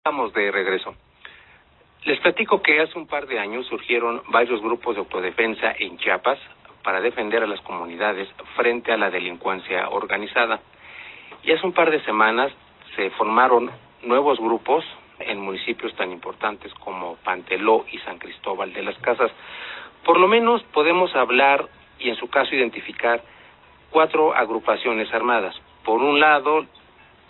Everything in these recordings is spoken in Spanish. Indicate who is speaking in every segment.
Speaker 1: Estamos de regreso. Les platico que hace un par de años surgieron varios grupos de autodefensa en Chiapas para defender a las comunidades frente a la delincuencia organizada. Y hace un par de semanas se formaron nuevos grupos en municipios tan importantes como Panteló y San Cristóbal de las Casas. Por lo menos podemos hablar y en su caso identificar 4 agrupaciones armadas. Por un lado,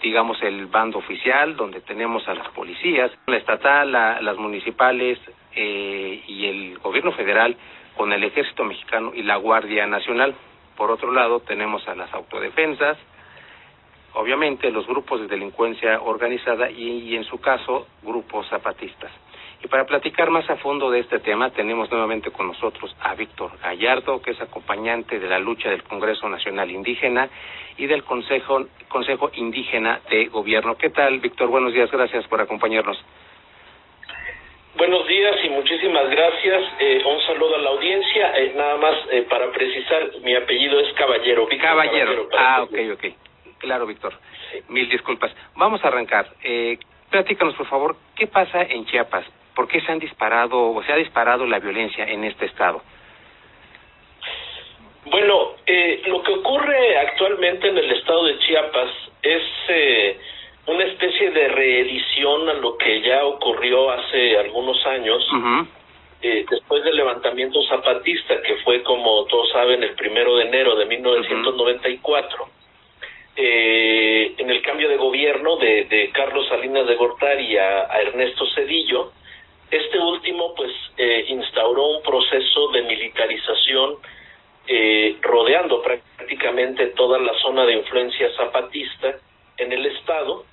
Speaker 1: digamos, el bando oficial, donde tenemos a las policías, la estatal, las municipales y el gobierno federal con el Ejército Mexicano y la Guardia Nacional. Por otro lado, tenemos a las autodefensas, obviamente los grupos de delincuencia organizada y en su caso, grupos zapatistas. Y para platicar más a fondo de este tema, tenemos nuevamente con nosotros a Víctor Gallardo, que es acompañante de la lucha del Congreso Nacional Indígena y del Consejo Indígena de Gobierno. ¿Qué tal, Víctor? Buenos días, gracias por acompañarnos.
Speaker 2: Buenos días y muchísimas gracias. Un saludo a la audiencia. Nada más para precisar, mi apellido es Caballero. Víctor
Speaker 1: Caballero. Ok. Claro, Víctor.
Speaker 2: Sí.
Speaker 1: Mil disculpas. Vamos a arrancar. Platícanos, por favor, ¿qué pasa en Chiapas? ¿Por qué se ha disparado la violencia en este estado?
Speaker 2: Bueno, lo que ocurre actualmente en el estado de Chiapas es una especie de reedición a lo que ya ocurrió hace algunos años, después del levantamiento zapatista, que fue, como todos saben, el 1 de enero de 1994. En el cambio de gobierno de Carlos Salinas de Gortari a Ernesto Zedillo, este último pues instauró un proceso de militarización rodeando prácticamente toda la zona de influencia zapatista en el estado,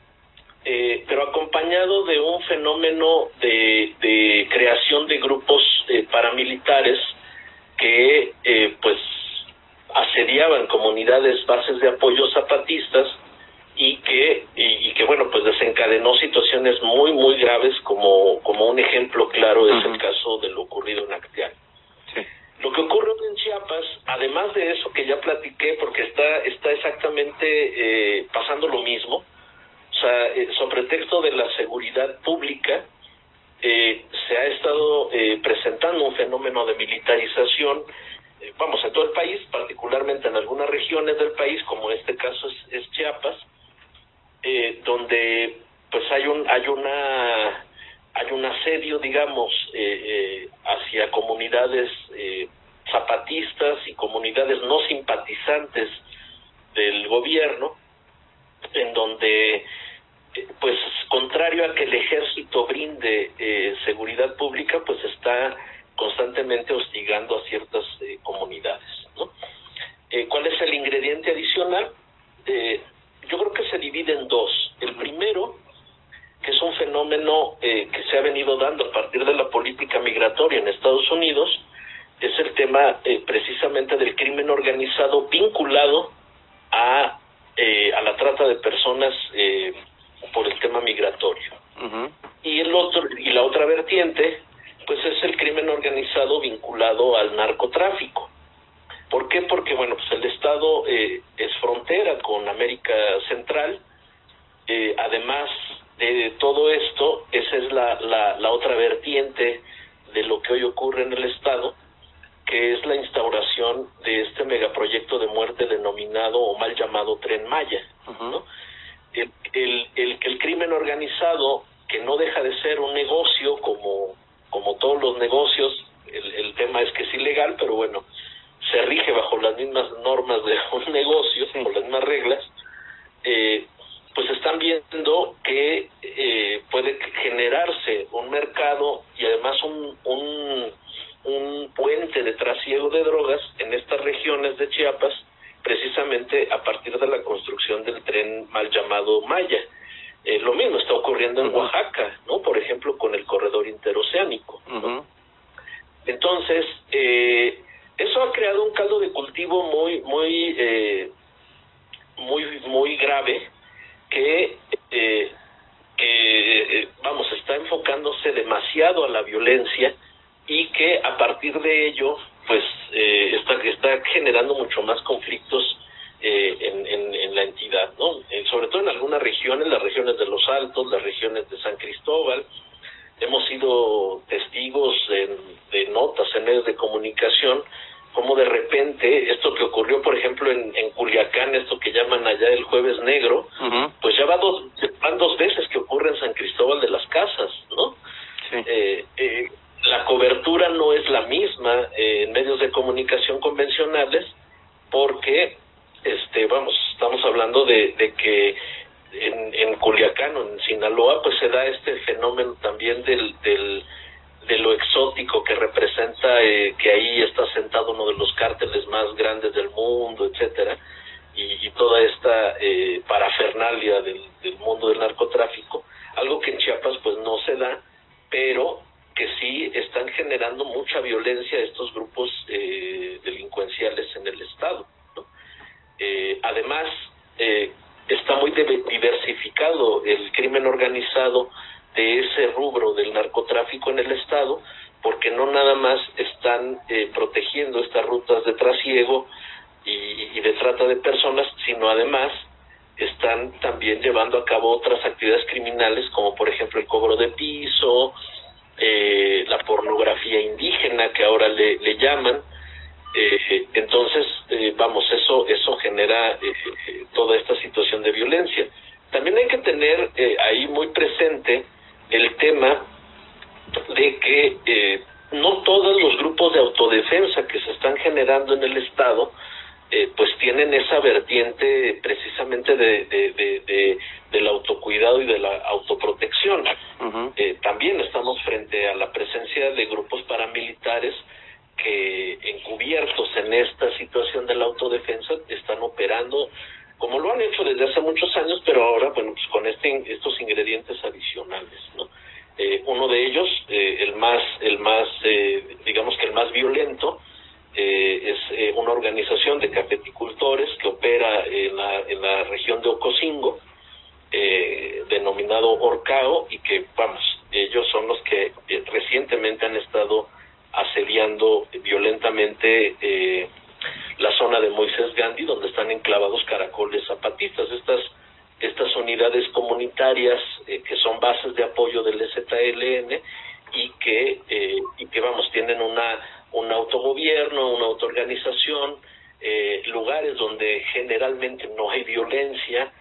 Speaker 2: pero acompañado de un fenómeno de creación de grupos paramilitares que pues asediaban comunidades, bases de apoyo zapatistas y que bueno, pues desencadenó situaciones muy graves, como un ejemplo claro es el caso de lo ocurrido en Acteal.
Speaker 1: Sí.
Speaker 2: Lo que ocurre en Chiapas, además de eso que ya platiqué, porque está exactamente pasando lo mismo, o sea, sobre pretexto de la seguridad pública, se ha estado presentando un fenómeno de militarización, en todo el país, particularmente en algunas regiones del país, como en este caso es Chiapas, donde pues hay un asedio, digamos, hacia comunidades zapatistas y comunidades no simpatizantes del gobierno, en donde pues contrario a que el ejército brinde seguridad pública, pues está constantemente hostigando a ciertas comunidades, ¿no? ¿Cuál es el ingrediente adicional? Yo creo que se divide en dos. El primero, que es un fenómeno que se ha venido dando a partir de la política migratoria en Estados Unidos, es el tema precisamente del crimen organizado vinculado a la trata de personas por el tema migratorio. Y la otra vertiente, pues es el crimen organizado vinculado al narcotráfico. ¿Por qué? Porque, bueno, pues el estado es frontera con América Central. Además de todo esto, esa es la otra vertiente de lo que hoy ocurre en el estado, que es la instauración de este megaproyecto de muerte denominado o mal llamado Tren Maya, ¿no? El crimen organizado, que no deja de ser un negocio como todos los negocios, el tema es que es ilegal, pero bueno, se rige bajo las mismas normas de un negocio, por las mismas reglas, pues están viendo que puede generarse un mercado y además un puente de trasiego de drogas en estas regiones de Chiapas, precisamente a partir de la construcción del tren mal llamado Maya. Lo mismo está ocurriendo en Oaxaca, ¿no? Por ejemplo, con el corredor interoceánico, ¿no? Entonces, eso ha creado un caldo de cultivo muy grave que está enfocándose demasiado a la violencia y que a partir de ello pues está generando mucho más conflictos en la entidad, ¿no? Sobre todo en algunas regiones, las regiones de Los Altos, las regiones de San Cristóbal. Hemos sido testigos de notas en medios de comunicación, como de repente esto que ocurrió, por ejemplo, en Culiacán, esto que llaman allá el Jueves Negro, pues ya van dos veces que ocurre en San Cristóbal de las Casas, ¿no? Sí. La cobertura no es la misma en medios de comunicación convencionales, porque estamos hablando de que en Culiacán o en Sinaloa pues se da este fenómeno también de lo exótico que representa que ahí está sentado uno de los cárteles más grandes del mundo, etcétera, y toda esta parafernalia del mundo del narcotráfico, algo que en Chiapas pues no se da, pero que sí están generando mucha violencia estos grupos delincuenciales en el estado, ¿no? Además, está muy diversificado el crimen organizado de ese rubro del narcotráfico en el estado, porque no nada más están protegiendo estas rutas de trasiego y de trata de personas, sino además están también llevando a cabo otras actividades criminales, como por ejemplo el cobro de piso, la pornografía indígena, que ahora le llaman. Entonces, eso genera toda esta situación de violencia. También hay que tener ahí muy presente el tema de que no todos los grupos de autodefensa que se están generando en el estado pues tienen esa vertiente precisamente del autocuidado y de la autoprotección. También estamos frente a la presencia de grupos paramilitares que, encubiertos en esta situación de la autodefensa, están operando como lo han hecho desde hace muchos años, pero ahora, bueno, pues con estos ingredientes adicionales, ¿no? Uno de ellos, el más digamos que el más violento, es una organización de cafeticultores que opera en la región de Ocosingo, denominado Orcao, y que, ellos son los que recientemente han estado asediando violentamente la zona de Moisés Gandhi, donde están enclavados caracoles zapatistas, estas unidades comunitarias que son bases de apoyo del EZLN y que tienen un autogobierno, una autoorganización, lugares donde generalmente no hay violencia.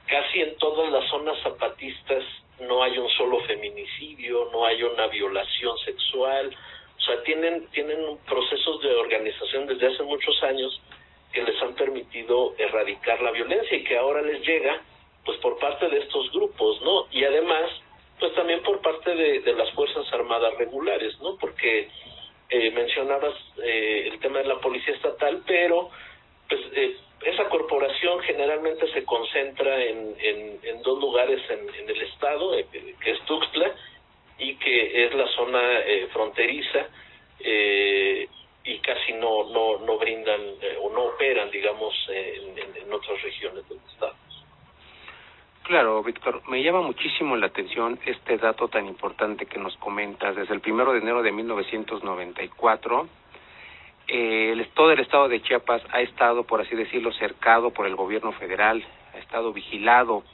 Speaker 2: Casi en todas las zonas zapatistas no hay un solo feminicidio, no hay una violación sexual. O sea, tienen procesos de organización desde hace muchos años que les han permitido erradicar la violencia y que ahora les llega pues por parte de estos grupos, ¿no? Y además pues también por parte de las Fuerzas Armadas regulares, ¿no? Porque mencionabas el tema de la Policía Estatal, pero pues esa corporación generalmente se concentra en dos lugares en el estado, que es Tuxtla, y que es la zona fronteriza, y casi no brindan o no operan, digamos, en otras regiones del estado.
Speaker 1: Claro, Víctor, me llama muchísimo la atención este dato tan importante que nos comentas. Desde el 1 de enero de 1994, todo el estado de Chiapas ha estado, por así decirlo, cercado por el gobierno federal, ha estado vigilado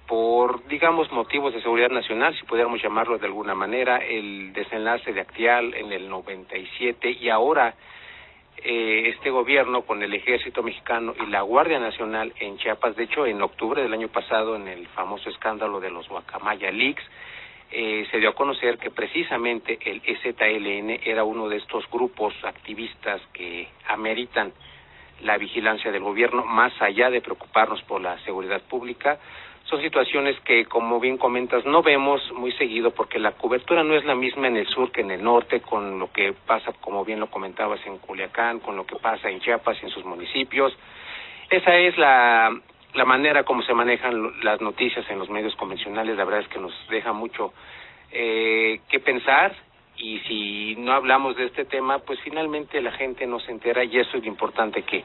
Speaker 1: por, digamos, motivos de seguridad nacional, si pudiéramos llamarlo de alguna manera, el desenlace de Acteal en el 97, y ahora este gobierno con el Ejército Mexicano y la Guardia Nacional en Chiapas. De hecho, en octubre del año pasado, en el famoso escándalo de los Guacamaya Leaks, se dio a conocer que precisamente el EZLN era uno de estos grupos activistas que ameritan la vigilancia del gobierno, más allá de preocuparnos por la seguridad pública. Son situaciones que, como bien comentas, no vemos muy seguido porque la cobertura no es la misma en el sur que en el norte, con lo que pasa, como bien lo comentabas, en Culiacán, con lo que pasa en Chiapas y en sus municipios. Esa es la manera como se manejan las noticias en los medios convencionales. La verdad es que nos deja mucho que pensar, y si no hablamos de este tema, pues finalmente la gente no se entera, y eso es lo importante, que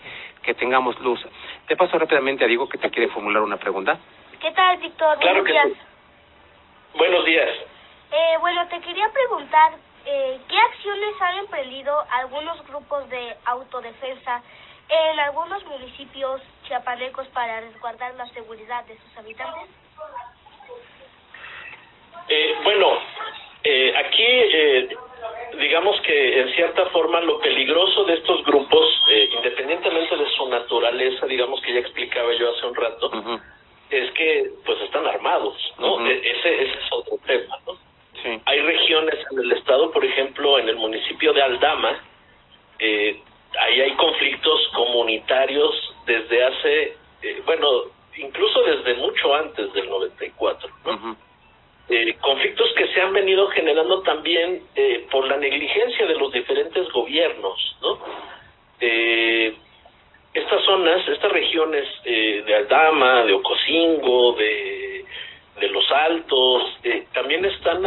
Speaker 1: tengamos luz. Te paso rápidamente a Diego, que te quiere formular una pregunta.
Speaker 3: ¿Qué tal, Víctor?
Speaker 2: Claro,
Speaker 3: Buenos días.
Speaker 2: Sí. Buenos días.
Speaker 3: Bueno, te quería preguntar, ¿qué acciones han emprendido algunos grupos de autodefensa en algunos municipios chiapanecos para resguardar la seguridad de sus habitantes?
Speaker 2: Aquí digamos que en cierta forma lo peligroso de estos grupos, independientemente de su naturaleza, digamos que ya explicaba yo hace un rato, es que pues están armados, ¿no? Ese es otro tema, ¿no? Sí. Hay regiones en el estado, por ejemplo, en el municipio de Aldama, ahí hay conflictos comunitarios desde hace, incluso desde mucho antes del 94, ¿no? Conflictos que se han venido generando también por la negligencia de los diferentes gobiernos, ¿no? Estas zonas, estas regiones de Aldama, de Ocosingo, de Los Altos, también están,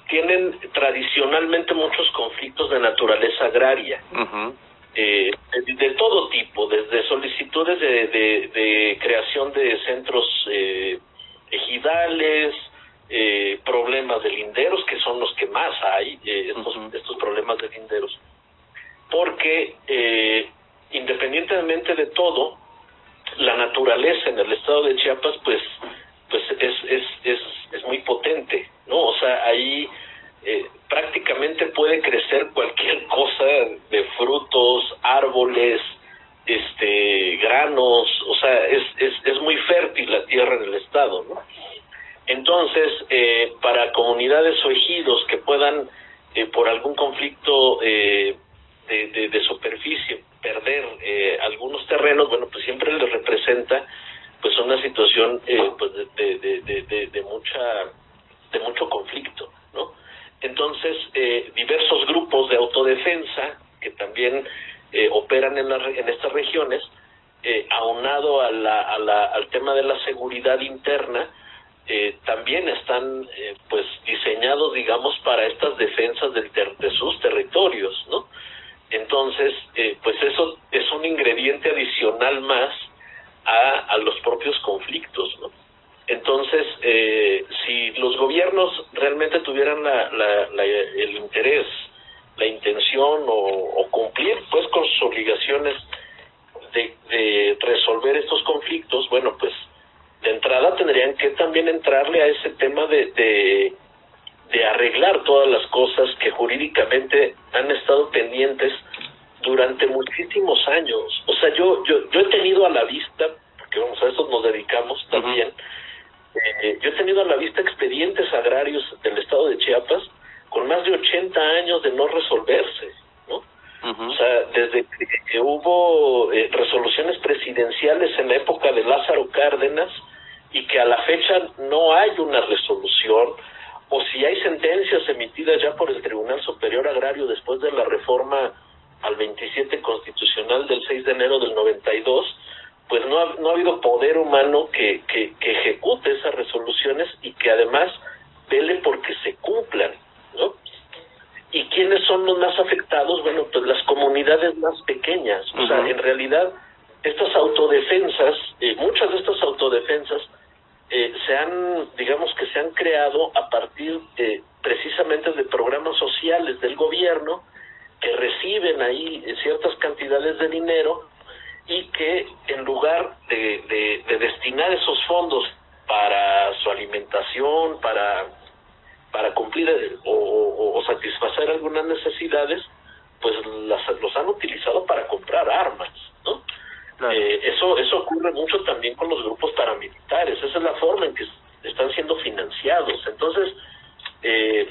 Speaker 2: tienen tradicionalmente muchos conflictos de naturaleza agraria. De todo tipo, desde solicitudes de creación de centros ejidales, problemas de linderos, que son los que más hay, estos problemas de linderos, porque independientemente de todo, la naturaleza en el estado de Chiapas pues es muy potente, ¿no? O sea, ahí prácticamente puede crecer cualquier cosa de frutos, árboles, granos, o sea, es muy fértil la tierra en el estado, ¿no? Entonces, para comunidades o ejidos que puedan, por algún conflicto de superficie, perder algunos terrenos, bueno, pues siempre les representa pues una situación pues de mucho conflicto, ¿no? Entonces, diversos grupos de autodefensa que también operan en estas regiones, aunado al tema de la seguridad interna, también están pues diseñados, digamos, para estas defensas de sus territorios, ¿no? Entonces, pues eso es un ingrediente adicional más a los propios conflictos, ¿no? Entonces, si los gobiernos realmente tuvieran el interés, la intención o cumplir pues con sus obligaciones de resolver estos conflictos, bueno, pues de entrada tendrían que también entrarle a ese tema de arreglar todas las cosas que jurídicamente han estado pendientes durante muchísimos años. O sea, yo he tenido a la vista, porque vamos, a eso nos dedicamos también, yo he tenido a la vista expedientes agrarios del estado de Chiapas con más de 80 años de no resolverse, ¿no? O sea, desde que hubo resoluciones presidenciales en la época de Lázaro Cárdenas y que a la fecha no hay una resolución, o si hay sentencias emitidas ya por el Tribunal Superior Agrario después de la reforma al 27 constitucional del 6 de enero del 92, pues no ha habido poder humano que ejecute esas resoluciones y que además vele porque se cumplan, ¿no? ¿Y quiénes son los más afectados? Bueno, pues las comunidades más pequeñas. O sea, en realidad, estas autodefensas, muchas de estas autodefensas se han creado a partir precisamente de programas sociales del gobierno que reciben ahí ciertas cantidades de dinero y que en lugar de destinar esos fondos para su alimentación, para cumplir o satisfacer algunas necesidades, pues los han utilizado para comprar armas, ¿no? Claro. Eso ocurre mucho también con los grupos paramilitares. Esa es la forma en que están siendo financiados. Entonces, ¿qué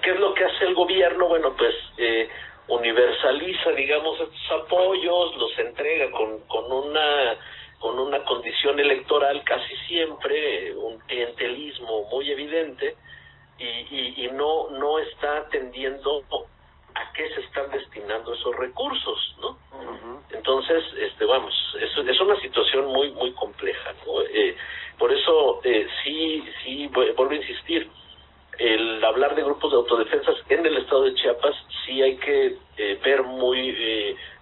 Speaker 2: es lo que hace el gobierno? Bueno, pues universaliza, digamos, estos apoyos, los entrega con una condición electoral casi siempre, un clientelismo muy evidente, y no está atendiendo a qué se están destinando esos recursos, ¿no? Entonces, es una situación muy muy compleja, ¿no? Por eso sí vuelvo a insistir, el hablar de grupos de autodefensas en el estado de Chiapas sí hay que ver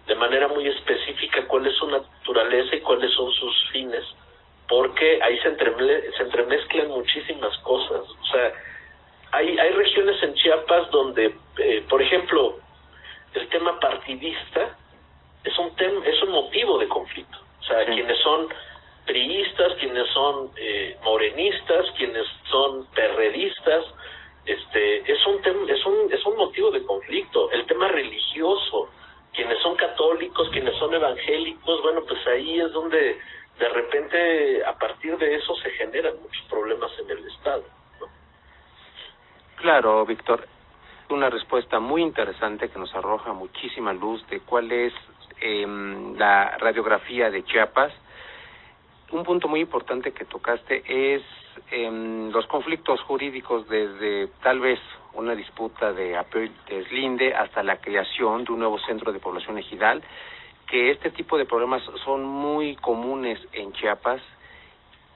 Speaker 2: de manera muy específica cuál es su naturaleza y cuáles son sus fines, porque ahí se entremezclan muchísimas cosas. O sea, hay regiones en Chiapas donde, por ejemplo, el tema partidista es un motivo de conflicto. O sea, quienes son priistas, quienes son morenistas, quienes son perredistas, es un motivo de conflicto. El tema religioso, quienes son católicos, quienes son evangélicos, bueno, pues ahí es donde de repente a partir de eso se generan muchos problemas en el Estado, ¿no?
Speaker 1: Claro, Víctor, una respuesta muy interesante que nos arroja muchísima luz de cuál es la radiografía de Chiapas. Un punto muy importante que tocaste es los conflictos jurídicos, desde tal vez una disputa de deslinde hasta la creación de un nuevo centro de población ejidal, que este tipo de problemas son muy comunes en Chiapas.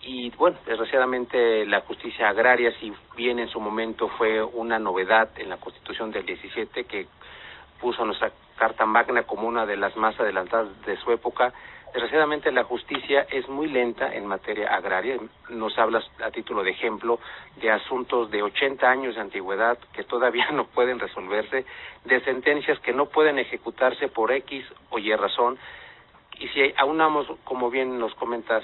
Speaker 1: Y bueno, desgraciadamente la justicia agraria, si bien en su momento fue una novedad en la Constitución del 17, que puso a nuestra Carta Magna como una de las más adelantadas de su época, desgraciadamente la justicia es muy lenta en materia agraria. Nos hablas, a título de ejemplo, de asuntos de 80 años de antigüedad que todavía no pueden resolverse, de sentencias que no pueden ejecutarse por X o Y razón. Y si aunamos, como bien nos comentas,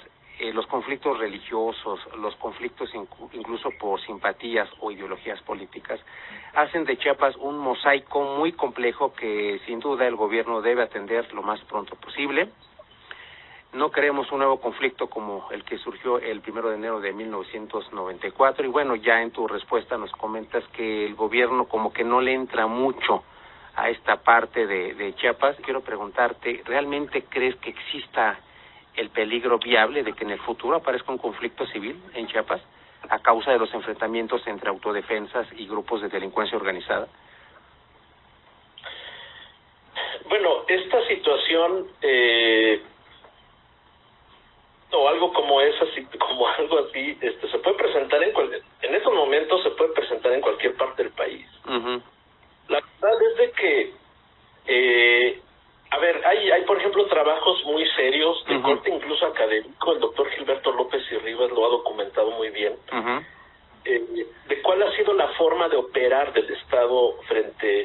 Speaker 1: los conflictos religiosos, los conflictos incluso por simpatías o ideologías políticas, hacen de Chiapas un mosaico muy complejo que sin duda el gobierno debe atender lo más pronto posible. No queremos un nuevo conflicto como el que surgió el 1 de enero de 1994, y bueno, ya en tu respuesta nos comentas que el gobierno como que no le entra mucho a esta parte de Chiapas. Quiero preguntarte, ¿realmente crees que exista el peligro viable de que en el futuro aparezca un conflicto civil en Chiapas a causa de los enfrentamientos entre autodefensas y grupos de delincuencia organizada?
Speaker 2: Bueno, esta situación o algo como como algo así, se puede presentar en estos momentos se puede presentar en cualquier parte del país.
Speaker 1: Uh-huh.
Speaker 2: La verdad es de que a ver, hay por ejemplo trabajos muy serios de corte incluso académico. El doctor Gilberto López y Rivas lo ha documentado muy bien, de cuál ha sido la forma de operar del Estado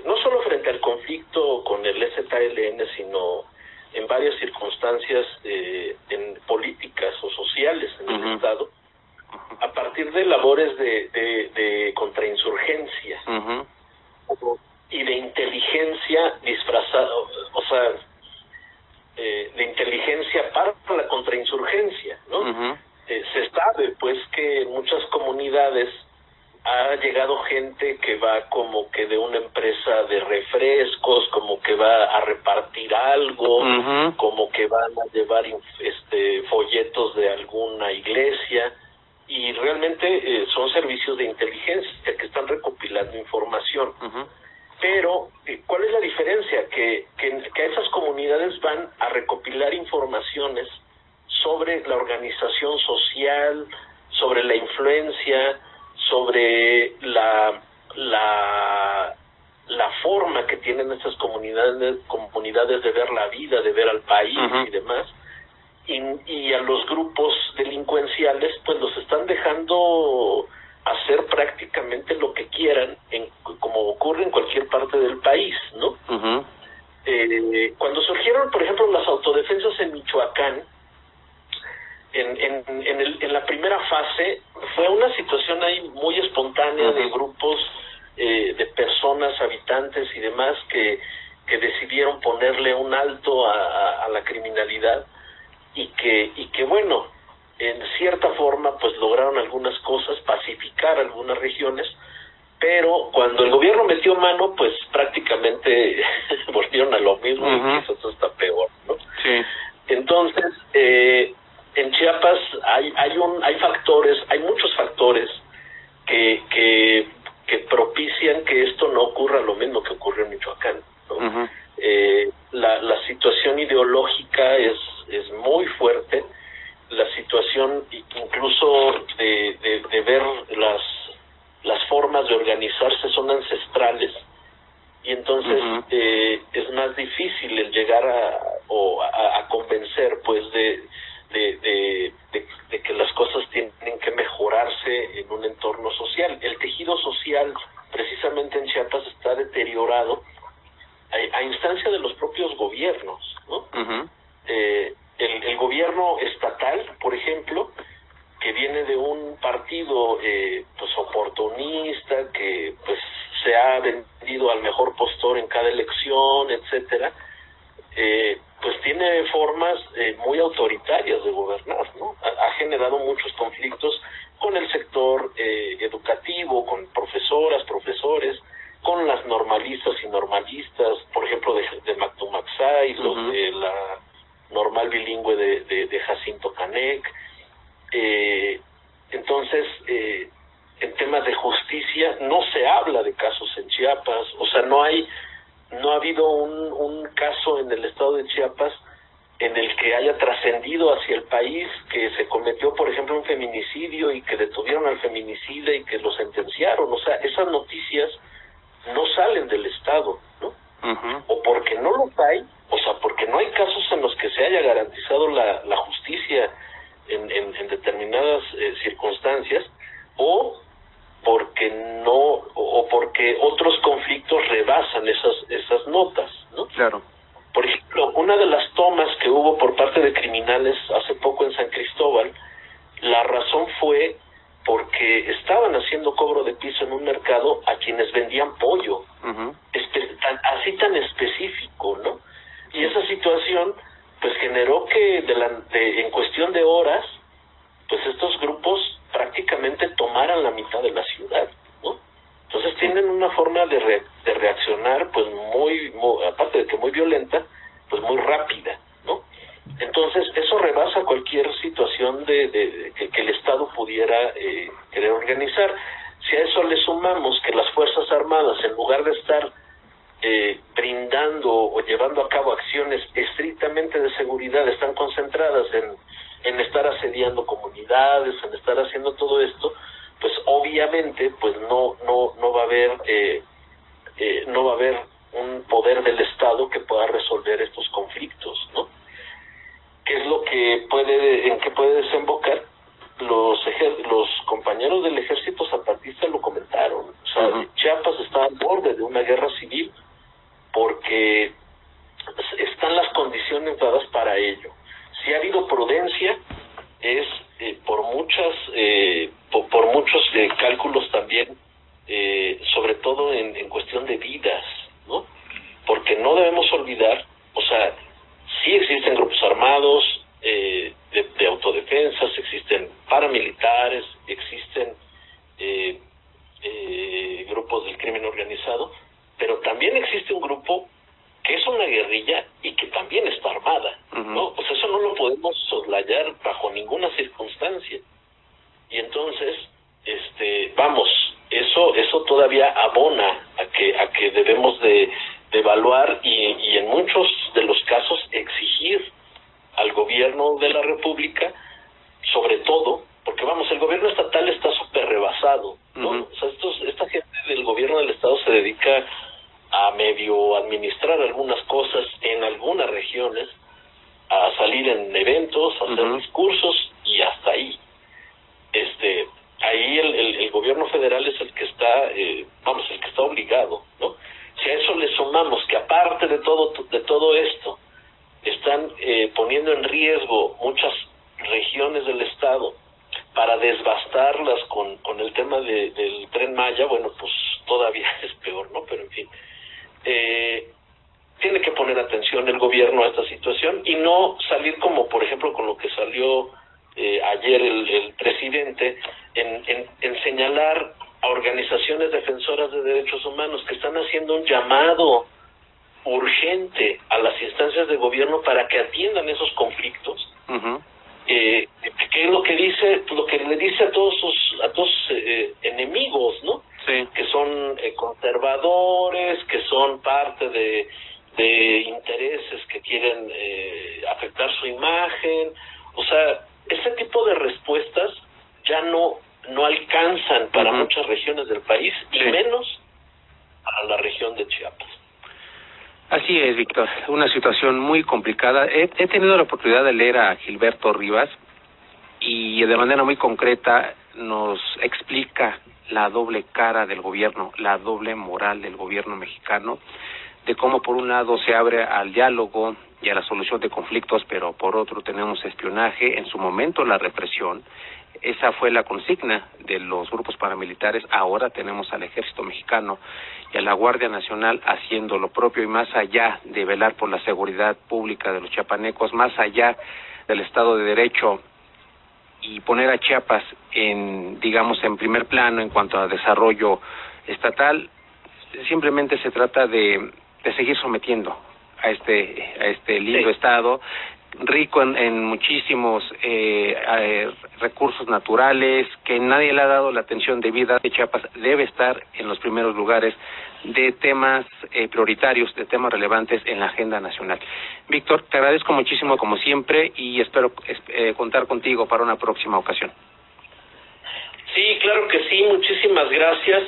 Speaker 2: no solo frente al conflicto con el EZLN, sino en varias circunstancias en políticas o sociales en el Estado, a partir de labores de contrainsurgencia y de inteligencia disfrazada, o sea, de inteligencia para la contrainsurgencia, ¿no? Se sabe, pues, que en muchas comunidades ha llegado gente que va como que de una empresa de refrescos, como que va a repartir algo, como que van a llevar folletos de alguna iglesia, y realmente son servicios de inteligencia que están recopilando información. Pero, ¿cuál es la diferencia? Que esas comunidades van a recopilar informaciones sobre la organización social, sobre la influencia, sobre la forma que tienen estas comunidades de ver la vida, de ver al país y demás, y a los grupos delincuenciales pues los están dejando hacer prácticamente lo que quieran, como ocurre en cualquier parte del país, ¿no? Cuando surgieron, por ejemplo, las autodefensas en Michoacán, en la primera fase fue una situación ahí muy espontánea de grupos de personas, habitantes y demás que decidieron ponerle un alto a la criminalidad y que bueno, en cierta forma pues lograron algunas cosas, pacificar algunas regiones, pero cuando el gobierno metió mano pues prácticamente volvieron a lo mismo y quizás hasta peor, ¿no?
Speaker 1: Sí.
Speaker 2: Entonces en Chiapas hay muchos factores que propician que esto no ocurra lo mismo que ocurrió en Michoacán, ¿no? La situación ideológica es muy fuerte. La situación incluso de ver las formas de organizarse son ancestrales, y entonces es más difícil el llegar a convencer pues de que las cosas tienen que mejorarse en un entorno social. El tejido social precisamente en Chiapas está deteriorado a instancia de los propios gobiernos, ¿no?
Speaker 1: Uh-huh.
Speaker 2: El gobierno estatal, por ejemplo, que viene de un partido pues oportunista, que pues se ha vendido al mejor postor en cada elección, etcétera, pues tiene formas muy autoritarias de gobernar, ¿no? Ha generado muchos conflictos con el sector educativo, con profesoras, profesores, con las normalistas y normalistas, por ejemplo de Mactumaxay, uh-huh, los de la normal bilingüe de Jacinto Canec. Entonces, en temas de justicia no se habla de casos en Chiapas, o sea, no ha habido un caso en el estado de Chiapas en el que haya trascendido hacia el país, que se cometió, por ejemplo, un feminicidio y que detuvieron al feminicida y que lo sentenciaron. O sea, esas noticias no salen del estado, ¿no? Uh-huh. O porque no los hay, o sea, porque no hay casos en los que se haya garantizado la justicia en determinadas circunstancias, o porque otros conflictos rebasan esas notas, ¿no?
Speaker 1: Claro.
Speaker 2: Por ejemplo, una de las tomas que hubo por parte de criminales hace poco en San Cristóbal, la razón fue porque estaban haciendo cobro de piso en un mercado a quienes vendían pollo, uh-huh, así tan específico, ¿no? Y esa situación pues generó que en cuestión de horas pues estos grupos prácticamente tomaran la mitad de la ciudad, ¿no? Entonces tienen una forma de reaccionar pues muy, aparte de que muy violenta, pues muy rápida, ¿no? Entonces eso rebasa cualquier situación de que el Estado pudiera querer organizar. Si a eso le sumamos que las Fuerzas Armadas, en lugar de estar brindando o llevando a cabo acciones estrictamente de seguridad, están concentradas en estar asediando comunidades, en estar haciendo todo esto, pues obviamente pues no va a haber un poder del Estado que pueda resolver estos conflictos, ¿no? ¿Qué es lo que en qué puede desembocar? Los compañeros del ejército zapatista lo comentaron, o sea, uh-huh, Chiapas está al borde de una guerra civil porque están las condiciones dadas para ello. Si ha habido prudencia es por muchos cálculos también, sobre todo en cuestión de vidas, ¿no? Porque no debemos olvidar, o sea, sí existen grupos armados de autodefensas, existen paramilitares, existen grupos del crimen organizado, pero también existe un grupo que es una guerrilla y que también está armada, ¿no? Pues eso no lo podemos soslayar bajo ninguna circunstancia. Y entonces, eso todavía abona a que debemos de evaluar y en muchos de los casos exigir al gobierno de la República, sobre todo, porque el gobierno estatal está súper rebasado, ¿no? Uh-huh. O sea, esta gente del gobierno del estado se dedica a medio administrar algunas cosas en algunas regiones, a salir en eventos, a hacer discursos y hasta ahí. Ahí el gobierno federal es el que está, el que está obligado, ¿no? Si a eso le sumamos que aparte de todo esto están poniendo en riesgo muchas regiones del estado para desbastarlas con el tema del Tren Maya, bueno, pues todavía es peor, ¿no? Pero en fin, tiene que poner atención el gobierno a esta situación y no salir como, por ejemplo, con lo que salió ayer el presidente en señalar a organizaciones defensoras de derechos humanos que están haciendo un llamado urgente a las instancias de gobierno para que atiendan esos conflictos. Uh-huh. Que es lo que le dice a todos sus enemigos, ¿no? Sí. Que son conservadores, que son parte de intereses que quieren afectar su imagen. O sea, ese tipo de respuestas ya no alcanzan para muchas regiones del país, sí, y menos a la región de Chiapas.
Speaker 1: Así es, Víctor, una situación muy complicada. He tenido la oportunidad de leer a Gilberto Rivas y de manera muy concreta nos explica la doble cara del gobierno, la doble moral del gobierno mexicano, de cómo por un lado se abre al diálogo y a la solución de conflictos, pero por otro tenemos espionaje, en su momento la represión. Esa fue la consigna de los grupos paramilitares. Ahora tenemos al Ejército Mexicano y a la Guardia Nacional haciendo lo propio, y más allá de velar por la seguridad pública de los chiapanecos, más allá del Estado de Derecho, y poner a Chiapas en primer plano en cuanto a desarrollo estatal, simplemente se trata de seguir sometiendo a este lindo estado, rico en muchísimos recursos naturales, que nadie le ha dado la atención debida. De Chiapas debe estar en los primeros lugares de temas prioritarios, de temas relevantes en la agenda nacional. Víctor, te agradezco muchísimo como siempre y espero contar contigo para una próxima ocasión.
Speaker 2: Sí, claro que sí, muchísimas gracias.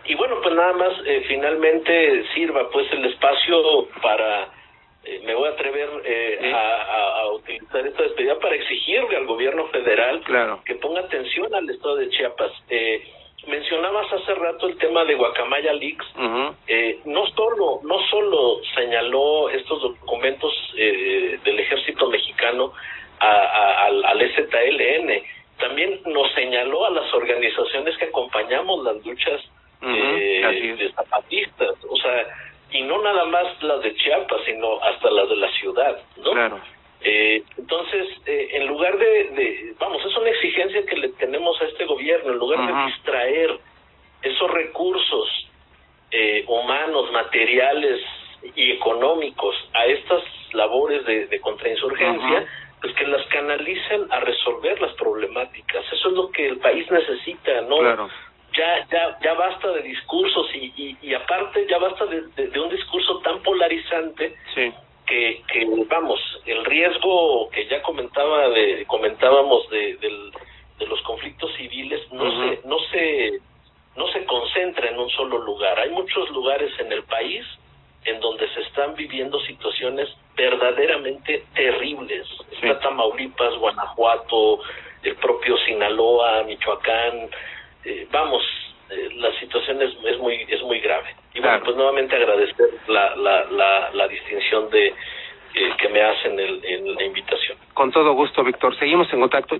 Speaker 2: Y bueno, pues nada más finalmente sirva pues el espacio para... me voy a atrever a utilizar esta despedida para exigirle al gobierno federal que ponga atención al estado de Chiapas. Mencionabas hace rato el tema de Guacamaya Leaks. No solo señaló estos documentos del ejército mexicano al EZLN, también nos señaló a las organizaciones que acompañamos las luchas de zapatistas, o sea, y no nada más las de Chiapas, sino hasta las de la ciudad, ¿no?
Speaker 1: Claro.
Speaker 2: Entonces, en lugar es una exigencia que le tenemos a este gobierno, en lugar de distraer esos recursos humanos, materiales y económicos a estas labores de contrainsurgencia, pues que las canalicen a resolver las problemáticas. Eso es lo que el país necesita, ¿no?
Speaker 1: Claro.
Speaker 2: Ya basta de discursos y aparte ya basta de un discurso tan polarizante que el riesgo que ya comentábamos de los conflictos civiles no se concentra en un solo lugar. Hay muchos lugares en el país en donde se están viviendo situaciones verdaderamente terribles. Está Tamaulipas, Guanajuato, el propio Sinaloa, Michoacán. La situación es muy grave. Y bueno, pues nuevamente agradecer la distinción que me hacen en la invitación.
Speaker 1: Con todo gusto, Víctor. Seguimos en contacto.